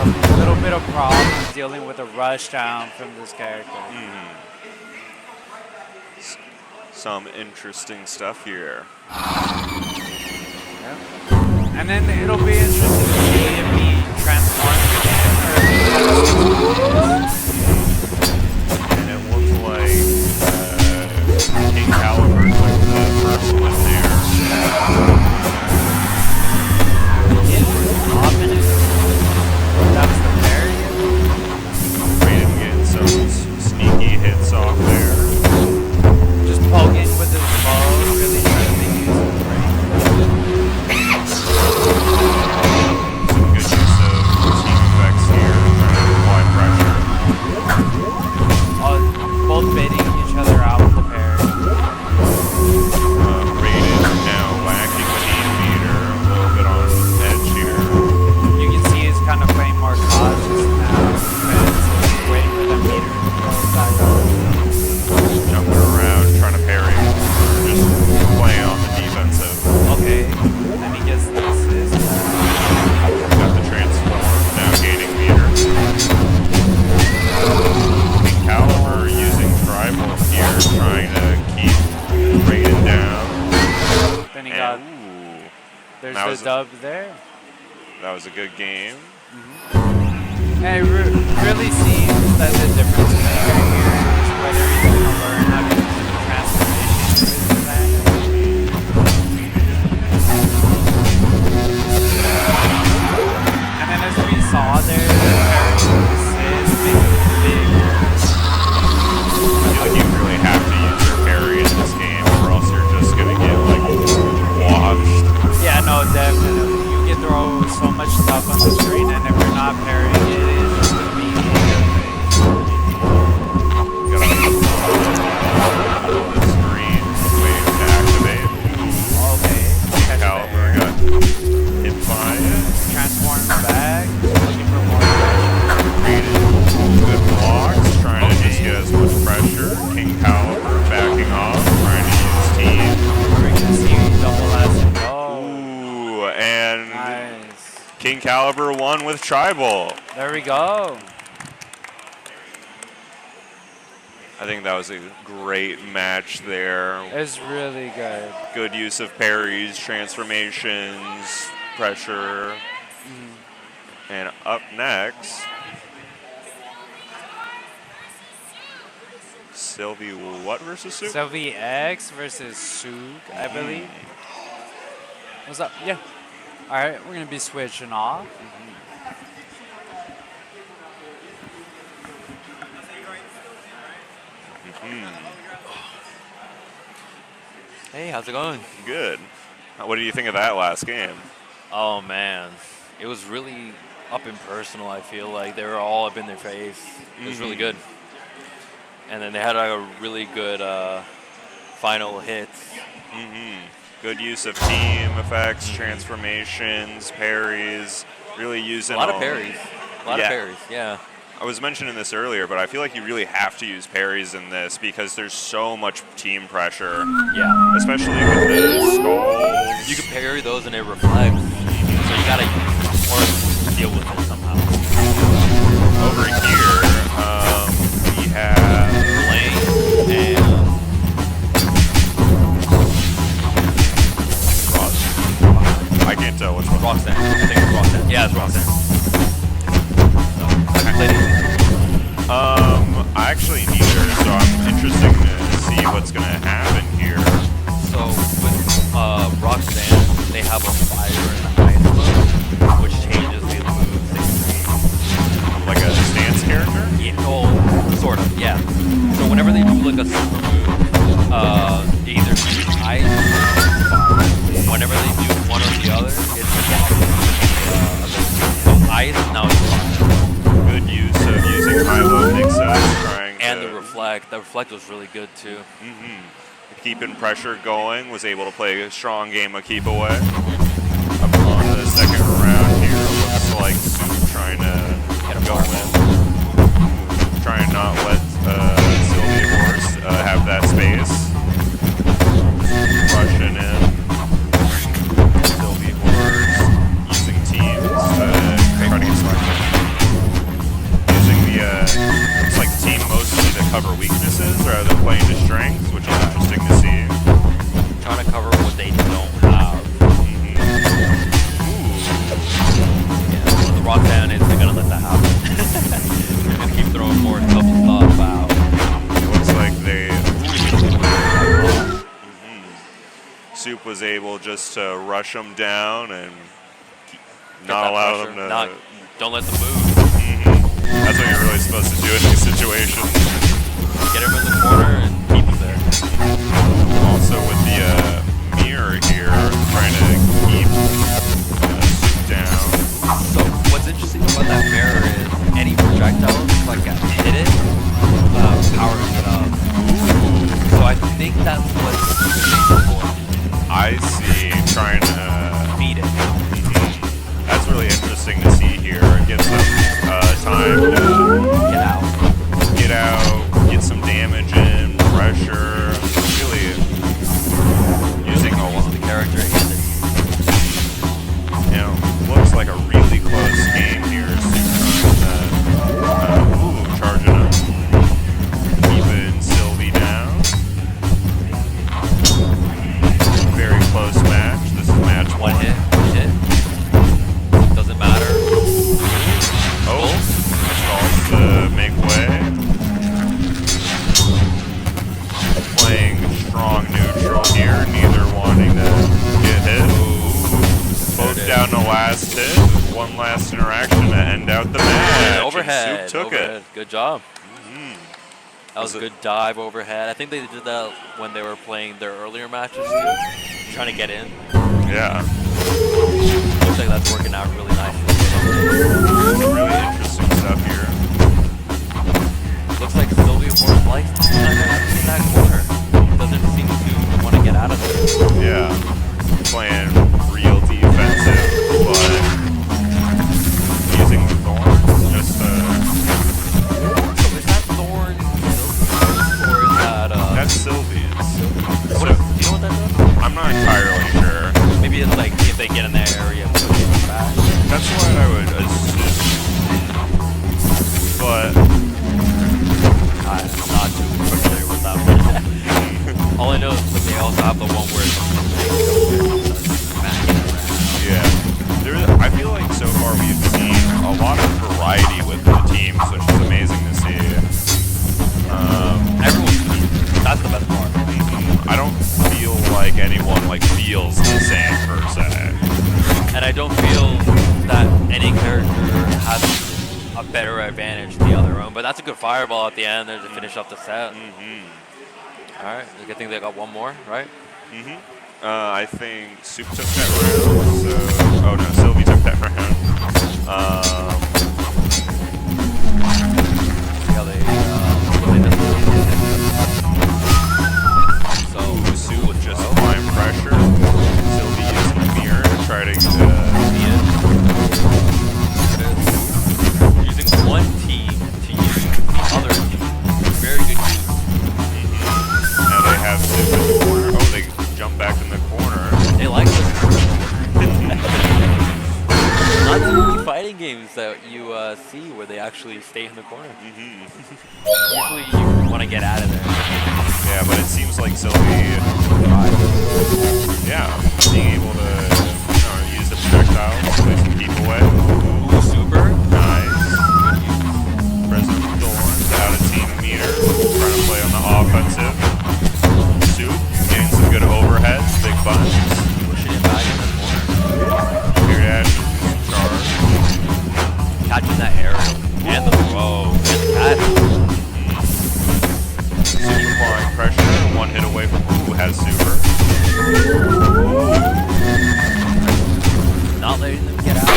a little bit of problems dealing with a rush down from this character. Some interesting stuff here. And then it'll be interesting to see if he transforms again or if And it looks like King Caliber took the first one there. that was the parry. Raiden getting some sneaky hits off there. Just poking with his bow, really trying to make use of the range. Some good use of team effects here, trying to apply pressure. Both baiting each other out with the parry. Raiden now lacking team meter, a little bit on edge here. You can see he's kind of playing more cautious now because he's waiting for the meter to go back up. Jumping around, trying to parry, just playing on the defensive. Okay, then he gets the assist. Got the transform, now gaining meter. King Caliber using tribal here, trying to keep Raiden down. Then he And, got, ooh, there's that the was- dub there. that was a good game. And it really seems that the difference maker here is whether he's going to learn how to use the transformation with that. And then as we saw there, the parry assist makes a big I feel like you really have to use your parry in this game, or else you're just gonna get like washed. Yeah, no, definitely. You can throw so much stuff on the screen, and if you're not parrying it, it's just going to be in your face. Gotta the screen waiting to activate. Okay. Catch Caliber there. got hit by it. Transforms back, looking for more pressure. Raiden, good blocks, trying to just get as much pressure. King Caliber backing off, trying to use team. We can see double acid go. Ooh, and Nice. King Caliber won with tribal. There we go. I think that was a great match there. It's really good. Good use of parries, transformations, pressure. And up next, Sylvie what versus Sue? Sylvie X versus Sug, I believe. What's up? Yeah. All right, we're gonna be switching off. Hey, how's it going? Good. What do you think of that last game? Oh man, it was really up and personal. I feel like they were all up in their face. It was really good. And then they had a really good final hit. Good use of team effects, transformations, parries, really using A lot of all- parries. A lot Yeah. of parries. Yeah. I was mentioning this earlier, but I feel like you really have to use parries in this because there's so much team pressure, Yeah. especially with the skulls. You can parry those and it reflects. So you gotta or deal with it somehow. Over here, we have Lane and Ross. I can't tell which one. Roxanne. I think it's Roxanne. Yeah, it's Roxanne. Have you played it? I actually neither, so I'm interested to see what's gonna happen here. So with Roxanne, they have a fire and an ice mode, which changes the moves they can Like a stance character? do. Oh, sort of, yeah. So whenever they do like a super move, they either use ice or fire. Whenever they do one or the other, it's so ice, now it's fire. Good use of using high-low mix-ups, trying And to the reflect was really good too. keeping pressure going, was able to play a strong game of keep away. Up on the second round here, looks like Sue trying to go in. Trying to not let Sylvie Horse have that space. Rushing in. Sylvie Horse using teams, trying to get selected. Soup was able just to rush them down and Get not that allow pressure. them to. Don't let them move. That's what you're really supposed to do in these situations. Get him in the corner and keep him there. Also with the mirror here, trying to keep Soup down. So what's interesting about that mirror is any projectile, like hit it, powers it up. So I think that's what it's for. I see, trying to Feed it. That's really interesting to see here. It gives them time to Get out. get some damage in, pressure. Really using a lot. The character and Looks like a really close game here. Charging up. Keeping Sylvie down. Very close match. This is match one one. hit. Doesn't matter. Oh, stalls to make way. Playing strong neutral here, neither wanting to get hit. Both down to last hit. One last interaction to end out the match. Overhead. And Soup took overhead. Good job. That was Was a good dive overhead. I think they did that when they were playing their earlier matches too. Trying to get in. it. Yeah. Looks like that's working out really nicely. Really interesting stuff here. Looks like Sylvia Morse likes to kind of in that corner. Doesn't seem to want to get out of there. Yeah. Playing real defensive, but using the thorns just So is that Thorn or is that That's Sylvie's. do you know what that does? I'm not entirely sure. Maybe it's like if they get in that area, push it back. That's what I would assume. But I'm not too familiar with that one. All I know is that they also have the one where it's smacking around. yeah, I feel like so far we've seen a lot of variety with the teams, which is amazing to see. Everyone's that's the best part. I don't feel like anyone feels the same per se. And I don't feel that any character has a better advantage than the other one. But that's a good fireball at the end there to finish off the set. All right, I think they got one more, right? I think Soup took that round. So, oh no, Sylvie took that round. See how they did. So Soup with just applying pressure. Sylvie using the mirror to try to using one team to use the other team. Very good use. now they have Soup in the corner. Oh, they jump back in the corner. They like this. Not too many fighting games that you see where they actually stay in the corner. Usually you want to get out of there. Yeah, but it seems like Sylvie, being able to use the projectile, play some keep away. Ooh, super. Nice. President Thorns out of team meter, trying to play on the offensive. Soup getting some good overheads, big bunch. Pushing it back in the corner. Here dash, charge. Catching that aerial. And the throw. And the catch. Soup applying pressure, one hit away from who has super. Not letting them get out.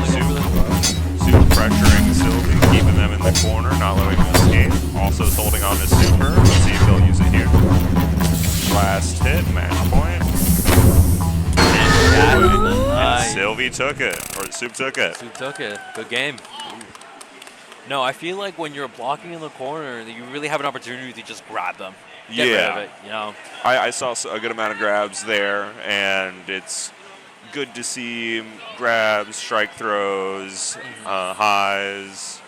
Soup pressuring Sylvie, keeping them in the corner, not letting them escape. Also is holding on to super. Let's see if he'll use it here. Last hit, match point. Nice. Sylvie took it, or Soup took it. Soup took it. Good game. No, I feel like when you're blocking in the corner, you really have an opportunity to just grab them. Get rid of it, you know. I saw a good amount of grabs there, and it's good to see grabs, strike throws, highs,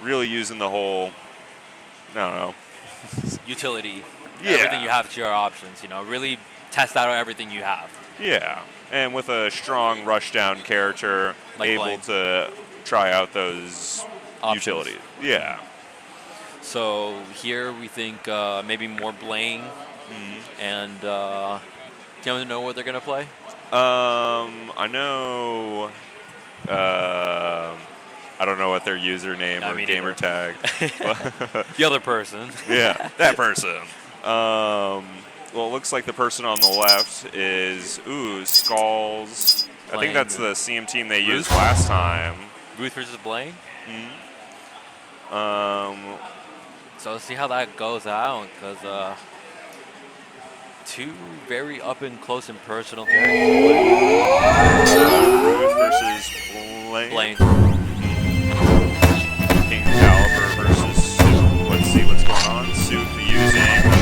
really using the whole, I don't know. Utility. Yeah. Everything you have to your options, you know. Really test out everything you have. Yeah, and with a strong rushdown character, Like able Blaine. to try out those Options. utilities. Yeah. So here we think maybe more Blaine And do you know what they're gonna play? I know. I don't know what their username I or mean, gamer tag. The other person. Yeah, that person. Well, it looks like the person on the left is Skulls. I think Playing that's the CM team they used Ruth? last time. Ruth versus Blaine. Um, So let's see how that goes out, because two very up and close and personal characters. Ruth versus Blaine. Blaine. King Caliber versus Soup. Let's see what's going on. Soup using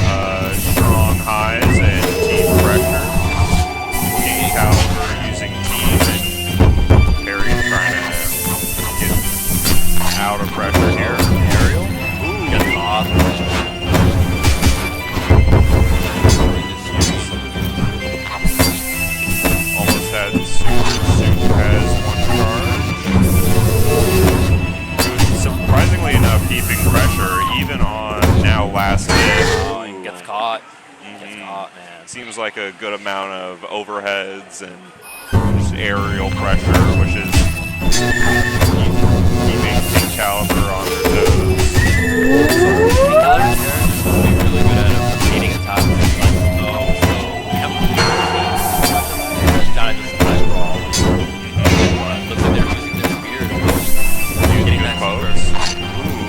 strong highs and team pressure. King Caliber using team and Perry trying to get out of pressure here. Aerial. Ooh. Gets off. Almost had Soup has one charge. Surprisingly enough, keeping pressure even on now last hit. Oh, and gets caught. Gets caught, man. Seems like a good amount of overheads and just aerial pressure, which is keeping King Caliber on their toes. King Caliber's character is really good at beating attacks. Like, oh, so we have John just like brawl. Looks like they're using their spears. Using good pose. Ooh.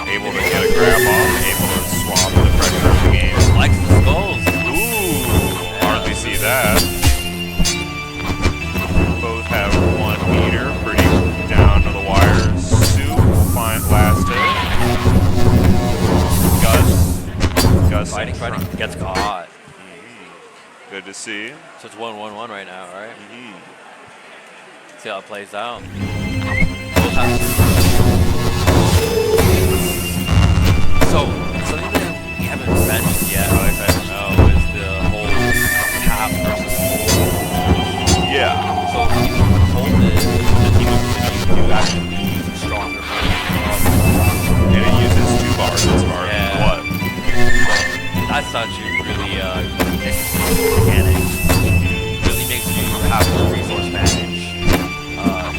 Able to get a grab off, able to swap the pressure of the game. Likes the skulls. Ooh. Hardly see that. Both have one meter, pretty down to the wire. Soup will find last hit. Gus Fighting. Gets caught. Good to see. So it's 1-1-1 right now, right? See how it plays out. So something that we haven't mentioned yet, or I don't know, is the whole cap versus hold. Yeah. So if you hold it, the team of do actually use stronger. And it uses 2 bars as far as what? That's actually really interesting mechanic. Really makes you have to resource manage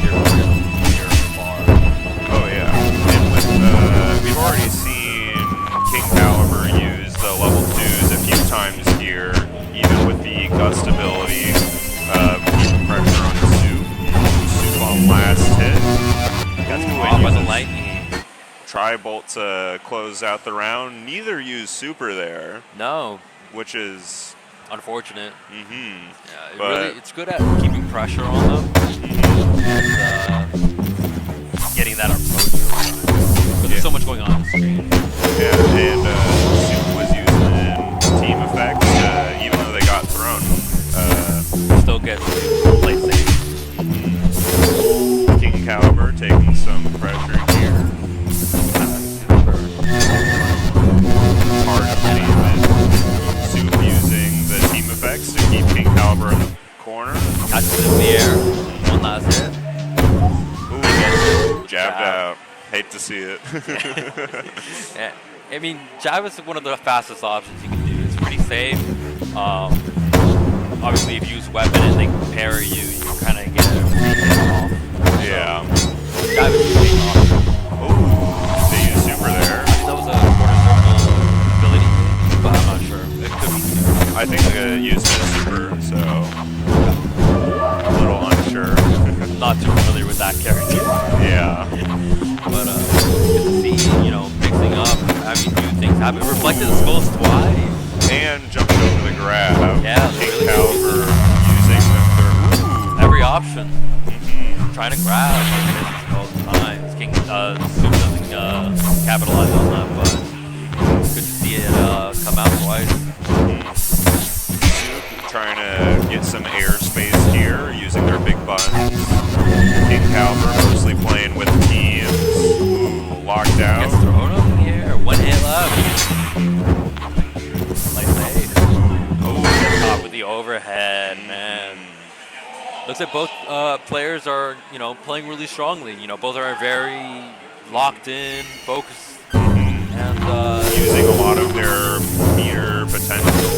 your bar. Oh yeah. And with we've already seen King Caliber use the level 2s a few times here, even with the gust ability. Keep pressure on Soup. Soup on last hit. Gets Ooh, caught and by the uses lightning. Tri-Bolt to close out the round. Neither use Super there, No, which is unfortunate. mm-hmm. Yeah, it's good at keeping pressure on them and getting that approach. Because there's so much going on on the screen. Yeah, and Soup was using team effects, even though they got thrown. Still gets to play safe. King Caliber taking some pressure here. Hard team and Soup using the team effects to keep King Caliber in the corner. Catches it in the air. One last hit. Ooh, jabbed out. Hate to see it. Yeah. I mean, jab is one of the fastest options you can do. It's pretty safe. Obviously, if you use weapon and they parry you, you kind of get a free hit off. Yeah. Jab is a big option. Ooh, they use Super there. That was a quarter circle ability, but I'm not sure. It could be super. I think they used the Super, so a little unsure. Not too familiar with that character. Yeah. But good to see, mixing up, having new things happen. Reflected the skulls twice. And jumping over the grab. Yeah, King really Caliber using the third. Ooh. Every option. Trying to grab all the time. King Soup doesn't capitalize on that, but good to see it come out twice. Soup trying to get some airspace here using their big buttons. King Caliber mostly playing with teams. Ooh, locked out. Gets thrown up in the air. One hit left. Play safe. Oh, gets caught with the overhead, man. Looks like both players are, playing really strongly. Both are very locked in, focused, and using a lot of their meter potential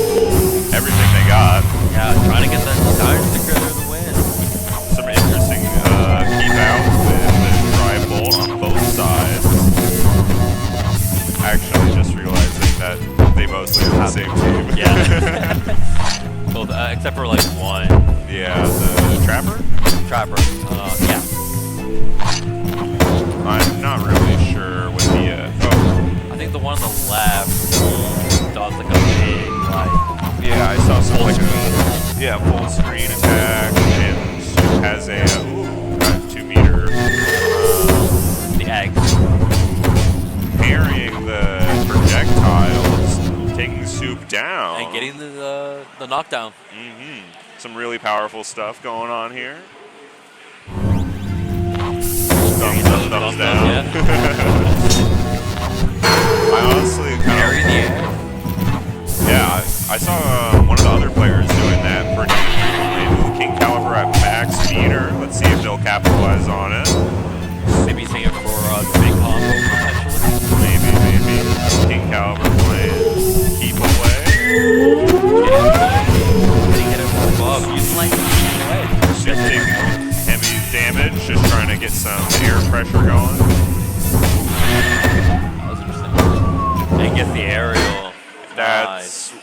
everything they got. Yeah, trying to get that Iron Sticker to the win. Some interesting keep outs with the tri-bolt on both sides. Actually, just realizing that they mostly are the same team. Yeah. Both, except for like one. Yeah, the Trapper? Trapper. Yeah. I'm not really sure what the, I think the one on the left does like a big, like, yeah, I saw some like full screen attack, and Soup has a 2 meter the eggs. parrying the projectiles, taking Soup down, And getting the knockdown. Some really powerful stuff going on here. Getting Thumbs up, the thumbs down, down. yeah. I honestly Parry kind the of, air. yeah, I saw one of the other players doing that pretty frequently. Ooh, King Caliber at max meter. Let's see if they'll capitalize on it. Maybe using it for the big combo potentially. Maybe. King Caliber playing keep away. Getting it above. Using like away. Just taking heavy damage, just trying to get some air pressure going. That was interesting. And get the aerial. That's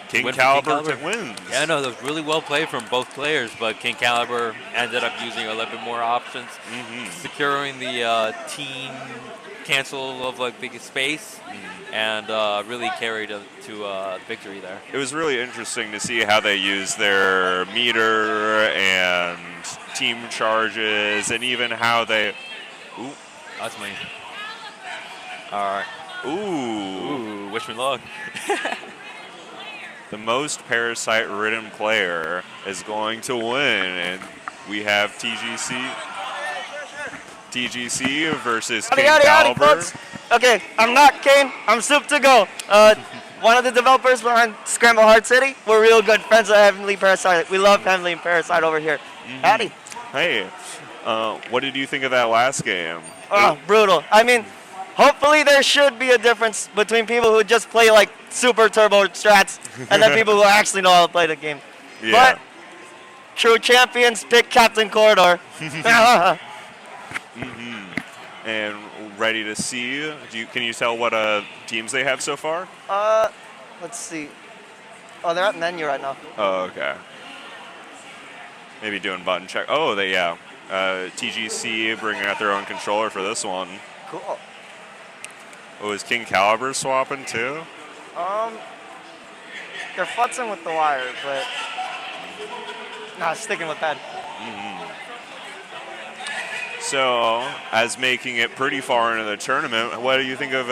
King Win for Caliber King Caliber. wins. Yeah, no, that was really well played from both players, but King Caliber ended up using a little bit more options, securing the team cancel of like big space, and really carried to victory there. It was really interesting to see how they use their meter and team charges, and even how they. Ooh. That's me. All right. Ooh. Wish me luck. The most Parasite-ridden player is going to win, and we have TGC versus King Caliber. Folks. Okay, I'm not Kane. I'm Soup to Go. One of the developers behind Scramble Hard City. We're real good friends of Heavenly Parasite. We love Heavenly and Parasite over here. Howdy. Hey, what did you think of that last game? Oh, brutal. I mean, hopefully there should be a difference between people who just play like super turbo strats and then people who actually know how to play the game. Yeah. But true champions pick Captain Corridor. And ready to see. Can you tell what teams they have so far? Let's see. Oh, they're at menu right now. Oh, okay. Maybe doing button check. Oh, TGC bringing out their own controller for this one. Cool. Oh, is King Caliber swapping too? They're futzing with the wire, but nah, sticking with that. So, as making it pretty far into the tournament, what do you think of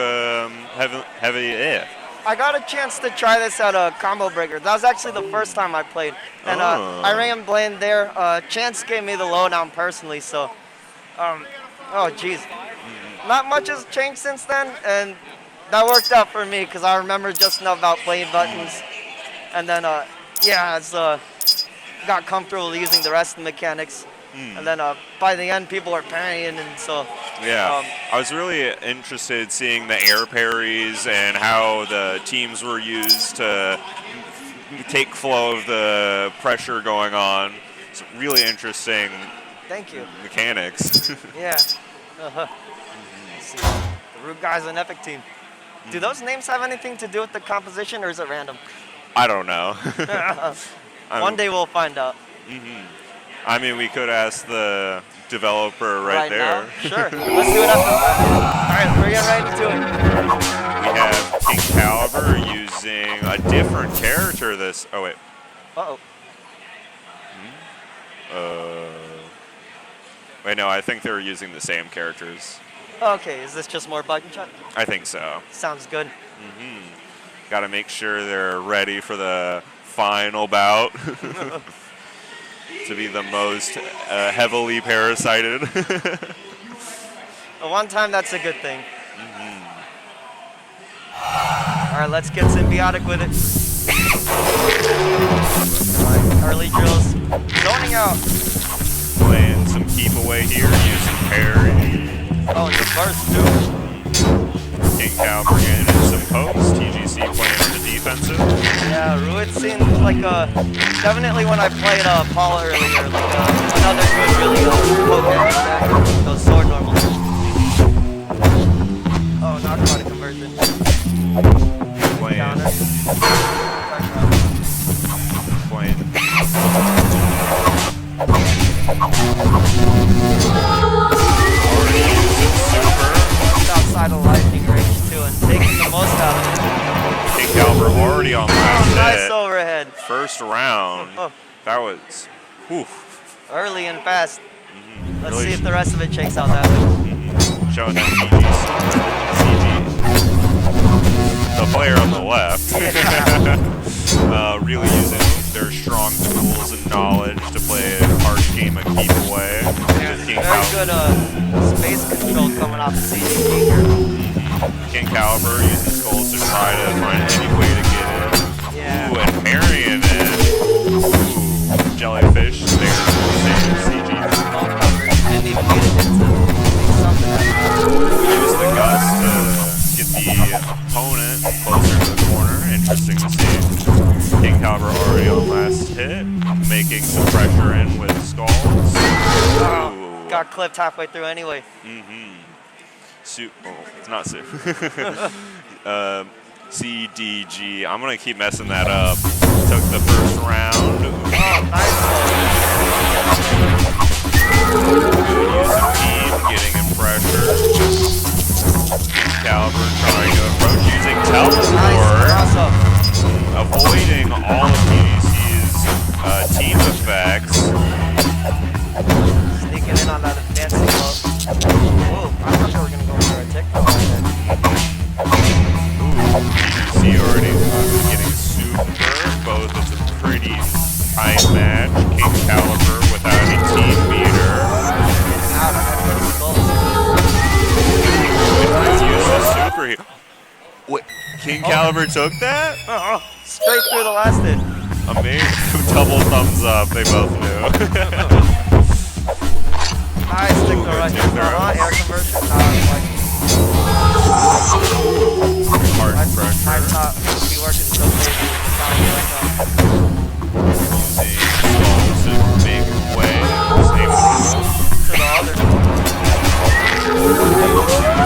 Heavy? I got a chance to try this at a Combo Breaker. That was actually the first time I played. And I ran blend there. Chance gave me the lowdown personally, so oh geez. Not much has changed since then, and that worked out for me because I remember just enough about playing buttons. And then yeah, it's got comfortable using the rest of the mechanics. And then by the end, people are parrying, and so. Yeah, I was really interested seeing the air parries and how the teams were used to take flow of the pressure going on. It's really interesting. Thank you. Mechanics. Yeah. Let's see. The Root Guy's an epic team. Do those names have anything to do with the composition, or is it random? I don't know. One day we'll find out. I mean, we could ask the developer right there. Now? Sure. Let's do it after. All right, we're getting right into it. We have King Caliber using a different character this. Oh, wait. Uh-oh. Wait, no, I think they were using the same characters. Okay, is this just more button check? I think so. Sounds good. Got to make sure they're ready for the final bout. To be the most heavily parasited. One time, that's a good thing. All right, let's get symbiotic with it. All right, early drills. Zoning out. Playing some keep away here, using parry. Oh, and the burst, too. King Cal bringing in some pokes. TGC playing on the defensive. Yeah, Ruid seems like definitely when I played Paul earlier, like another good really poke attack. Those sword normals. Oh, not quite a conversion. Playing. Counter. Playing. Already using super. Just outside of lightning range too, and taking the most out of it. King Caliber already on last Nice hit. overhead. First round. Oh, That was. Whew. early and fast. Let's Really see if the rest of it shakes out that way. Showing that CG. The player on the left. Really using their strong tools and knowledge to play a harsh game of keep away. Just King Very good space control coming off the CG here. King Caliber using skulls to try to find any way to get in. Yeah. Ooh, and parrying it. Ooh, jellyfish there. CG. Didn't even get it into something like Use the guts to get the opponent closer to the corner. Interesting to see. King Caliber already on last hit, making some pressure in with skulls. Ooh. got clipped halfway through anyway. Oh, it's not Sue. CDG. I'm gonna keep messing that up. Took the first round. Using team, getting in pressure. Caliber trying to approach using teleport. Avoiding all of PDC's team effects. Sneaking in on that advancing low. Whoa, I thought they were going to go for a tick though. PDC already getting super. Both it's a pretty tight match. King Caliber without any team meter. Use the super here. What? King Caliber took that? Straight through the last hit. Amazing. Double thumbs up. They both knew. Nice stick the rush. Air conversion. Hard pressure. My top be working so crazy. Using skulls to make way. To the other.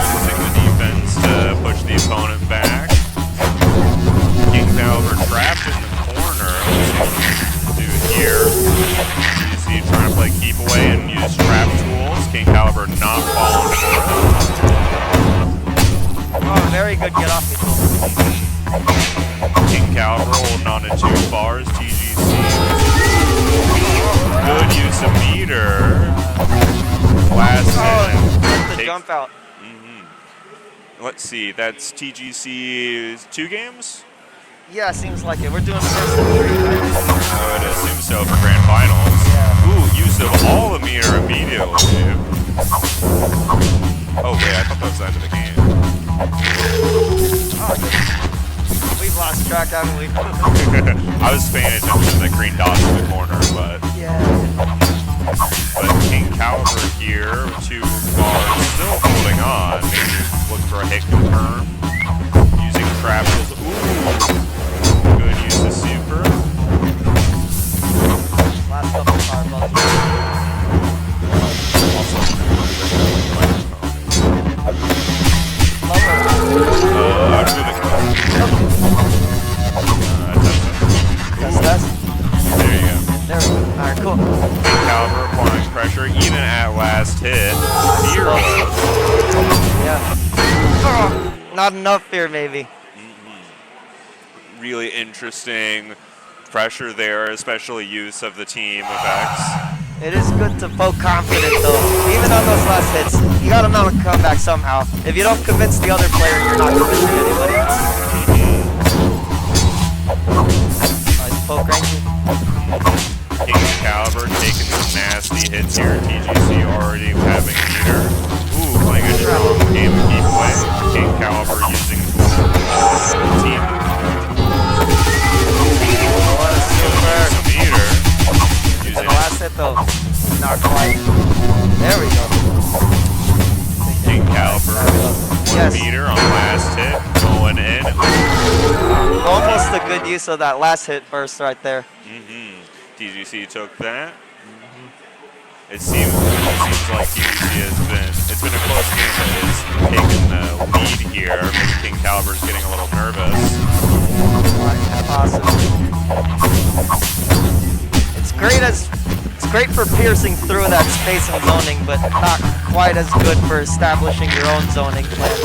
Using the defense to push the opponent back. King Caliber trapped in the corner. Do it here. You see trying to play keep away and use trap tools. King Caliber not falling for it. Oh, very good get off me tool. King Caliber holding on to 2 bars. TGC. Good use of meter. Last hit. The jump out. Let's see, that's TGC's 2 games? Yeah, seems like it. We're doing first and 3, right? I would assume so for grand finals. Yeah. Ooh, use of all the meter immediately. Oh wait, I thought that was the end of the game. Oh, we've lost track, haven't we? I was paying attention to the green dots in the corner, but Yeah. King Caliber here, 2 bars, still holding on. Maybe look for a hit confirm. Using trap tools. Ooh, good use of super. Last couple of fireballs. I'd move it. That's. There you go. There we go. Alright, cool. King Caliber applying pressure even at last hit. Fear. Yeah. Oh, not enough fear, maybe. Really interesting pressure there, especially use of the team effects. It is good to poke confident, though. Even on those last hits, you gotta know to come back somehow. If you don't convince the other player, you're not convincing anybody. Nice poke ranking. King Caliber taking some nasty hits here. TGC already having meter. Ooh, playing a strong game of keep away. King Caliber using team. What a super. Meter. The last hit, though. Not quite. There we go. King Caliber. 1 Yes. meter on last hit. Going one in. Almost a good use of that last hit burst right there. TGC took that. It seems like TGC it's been a close game that has taken the lead here. Maybe King Caliber's getting a little nervous. Awesome. It's great for piercing through that space and zoning, but not quite as good for establishing your own zoning plan.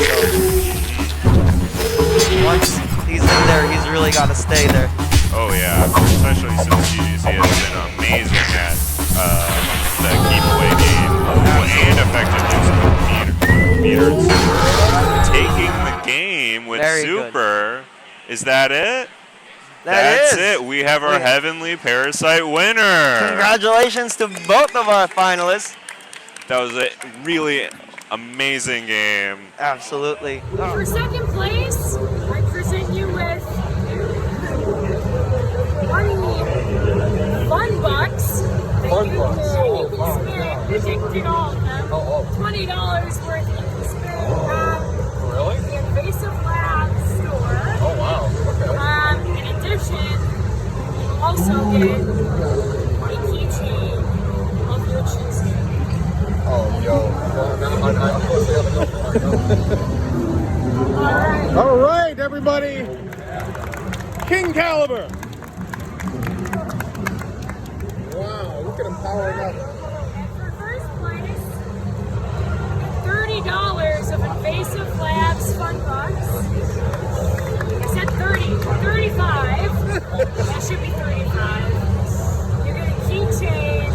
So once he's in there, he's really got to stay there. Oh yeah, especially since TGC has been amazing at the keep away game and effective use of meters. Taking the game with Very Super. good. Is that it? That's it. We have our Heavenly Parasite winner. Congratulations to both of our finalists. That was a really amazing game. Absolutely. For second place, I present you with 20 fun bucks. Fun bucks. You can spend, predicted all of them. $20 worth you can spend at Really? the Invasive Labs store. Oh, wow. Okay. In addition, you will also get a keychain of your choosing. Oh, yo. Well, I'm supposed to have Alright. All right, everybody. King Caliber. Wow, look at him powering up. And for first place, $30 of Invasive Labs Fun Bucks. I said 30, 35. That should be 35. You're getting a keychain.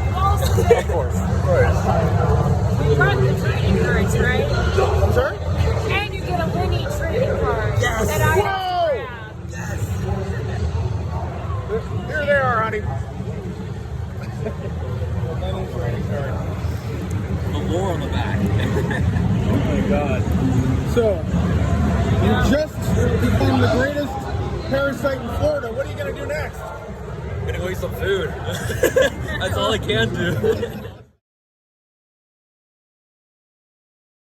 You also Of course. you got the trading cards, right? I'm sorry? And you get a mini trading card Yes. that I Whoa. grabbed. Here they are, honey. More on the back. Oh my God. So, you just became the greatest parasite in Florida. What are you going to do next? I'm gonna go eat some food. That's all I can do.